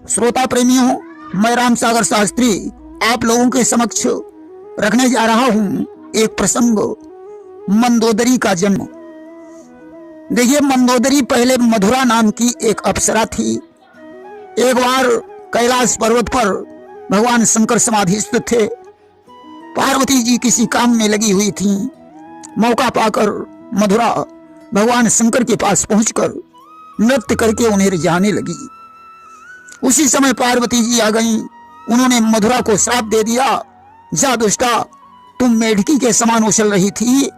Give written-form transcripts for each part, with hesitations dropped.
श्रोता प्रेमियों, मैं राम सागर शास्त्री आप लोगों के समक्ष रखने जा रहा हूं एक प्रसंग, मंदोदरी का जन्म। देखिए, मंदोदरी पहले मधुरा नाम की एक अप्सरा थी। एक बार कैलाश पर्वत पर भगवान शंकर समाधिस्थ थे। पार्वती जी किसी काम में लगी हुई थी। मौका पाकर मधुरा भगवान शंकर के पास पहुंचकर नृत्य करके उन्हें रिझाने लगी। उसी समय पार्वती जी आ गईं। उन्होंने मधुरा को श्राप दे दिया, जा दुष्टा, तुम मेढकी के समान उछल रही थी,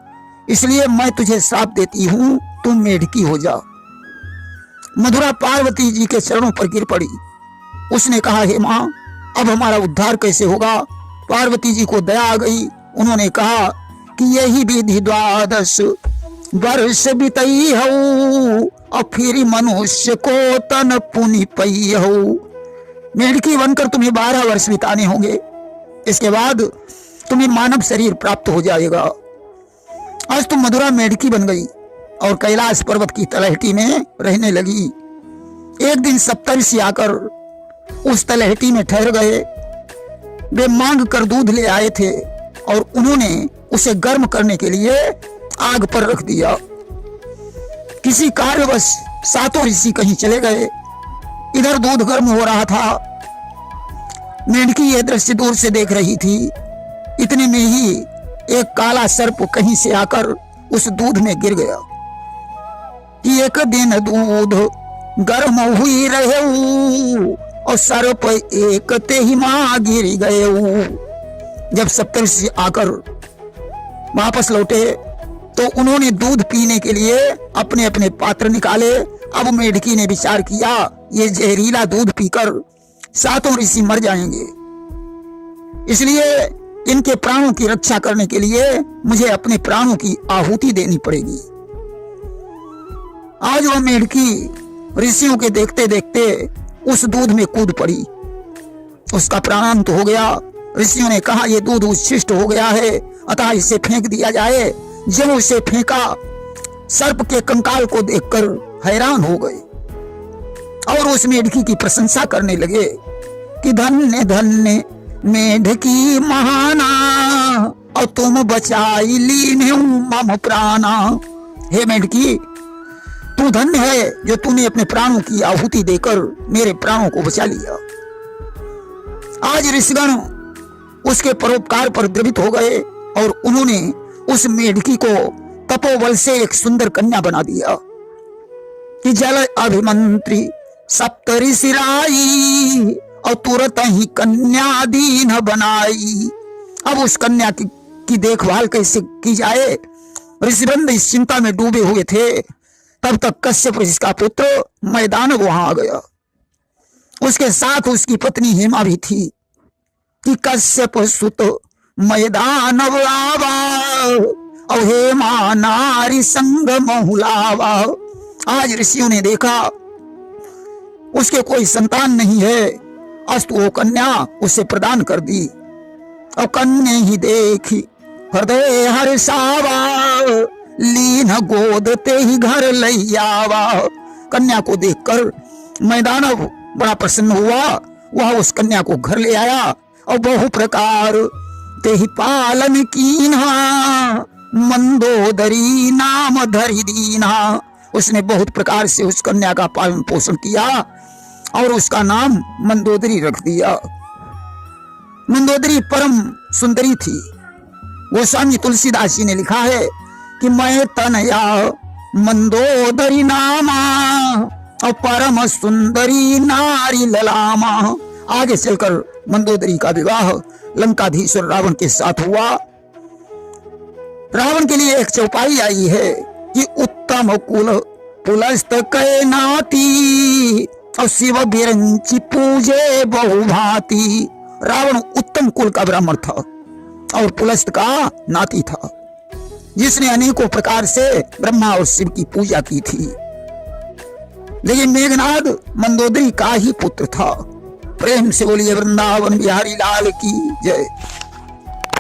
इसलिए मैं तुझे श्राप देती हूं, तुम मेढकी हो जा। मधुरा पार्वती जी के चरणों पर गिर पड़ी। उसने कहा, हे मां, अब हमारा उद्धार कैसे होगा? पार्वती जी को दया आ गई। उन्होंने कहा कि यही विधि 12 वर्ष बितई हऊ, और फिर मनुष्य को तन पुनि पई हऊ। मेढकी बनकर तुम्हें 12 वर्ष बिताने होंगे, इसके बाद तुम्हें मानव शरीर प्राप्त हो जाएगा। आज तुम मधुरा मेढकी बन गई और कैलाश पर्वत की तलहटी में रहने लगी। एक दिन सप्तर्षि आकर उस तलहटी में ठहर गए। वे मांग कर दूध ले आए थे और उन्होंने उसे गर्म करने के लिए आग पर रख दिया। किसी कार्यवश 7 ऋषि कहीं चले गए। इधर दूध गर्म हो रहा था। मेढकी यह दृश्य दूर से देख रही थी। इतने में ही एक काला सर्प कहीं से आकर उस दूध में गिर गया। कि एक दिन दूध गर्म हुई रहे और सर्प एक ते ही मां गिर गए। जब सप्तर्षि आकर वापस लौटे तो उन्होंने दूध पीने के लिए अपने अपने पात्र निकाले। अब मेढकी ने विचार किया, ये जहरीला दूध पीकर 7 ऋषि मर जाएंगे, इसलिए इनके प्राणों की रक्षा करने के लिए मुझे अपने प्राणों की आहुति देनी पड़ेगी। आज वह मेढकी ऋषियों के देखते देखते उस दूध में कूद पड़ी। उसका प्राणांत हो गया। ऋषियों ने कहा, यह दूध उच्छिष्ट हो गया है, अतः इसे फेंक दिया जाए। जब उसे फेंका, सर्प के कंकाल को देखकर हैरान हो गए और उस मेढकी की प्रशंसा करने लगे कि धन्य धन्य मेढकी महाना, और तुम बचाई लीन मम प्राणा। हे मेढकी, तू धन्य है जो तूने अपने प्राणों की आहुति देकर मेरे प्राणों को बचा लिया। आज ऋषिगण उसके परोपकार पर द्रवित हो गए और उन्होंने उस मेढकी को तपोबल से एक सुंदर कन्या बना दिया कि जल अभिमंत्री सप्तऋषि राई, और तुरंत ही कन्या दीन बनाई। अब उस कन्या की देखभाल कैसे की जाए? ऋषिवृंद इस चिंता में डूबे हुए थे। तब तक कश्यप ऋषि का पुत्र मैदानव वहां आ गया। उसके साथ उसकी पत्नी हेमा भी थी कि कश्यप सुत मैदानव आवा, और हेमा नारी संग बहुलावा। आज ऋषियों ने देखा उसके कोई संतान नहीं है, अस्तु वो कन्या उसे प्रदान कर दी। और कन्या ही देखी हृदय हर्षावा, लीन गोद ते ही घर लैयावा। कन्या को देखकर मैदानव बड़ा प्रसन्न हुआ। वह उस कन्या को घर ले आया और बहु प्रकार ते ही पालन कीन्हा, मंदोदरी नाम धरि दीना। उसने बहुत प्रकार से उस कन्या का पालन पोषण किया और उसका नाम मंदोदरी रख दिया। मंदोदरी परम सुंदरी थी। गोस्वामी तुलसीदास जी ने लिखा है कि मैं तनया मंदोदरी नामा, और परम सुंदरी नारी ललामा। आगे चलकर मंदोदरी का विवाह लंकाधीश्वर रावण के साथ हुआ। रावण के लिए एक चौपाई आई है कि उत्तम कुल पुलस्त कै नाती, और शिव बिरंची पूजे बहुभांति। रावण उत्तम कुल का ब्राह्मण था और पुलस्त का नाती था, जिसने अनेकों प्रकार से ब्रह्मा और शिव की पूजा की थी। लेकिन मेघनाद मंदोदरी का ही पुत्र था। प्रेम से बोलिए वृंदावन बिहारी लाल की जय।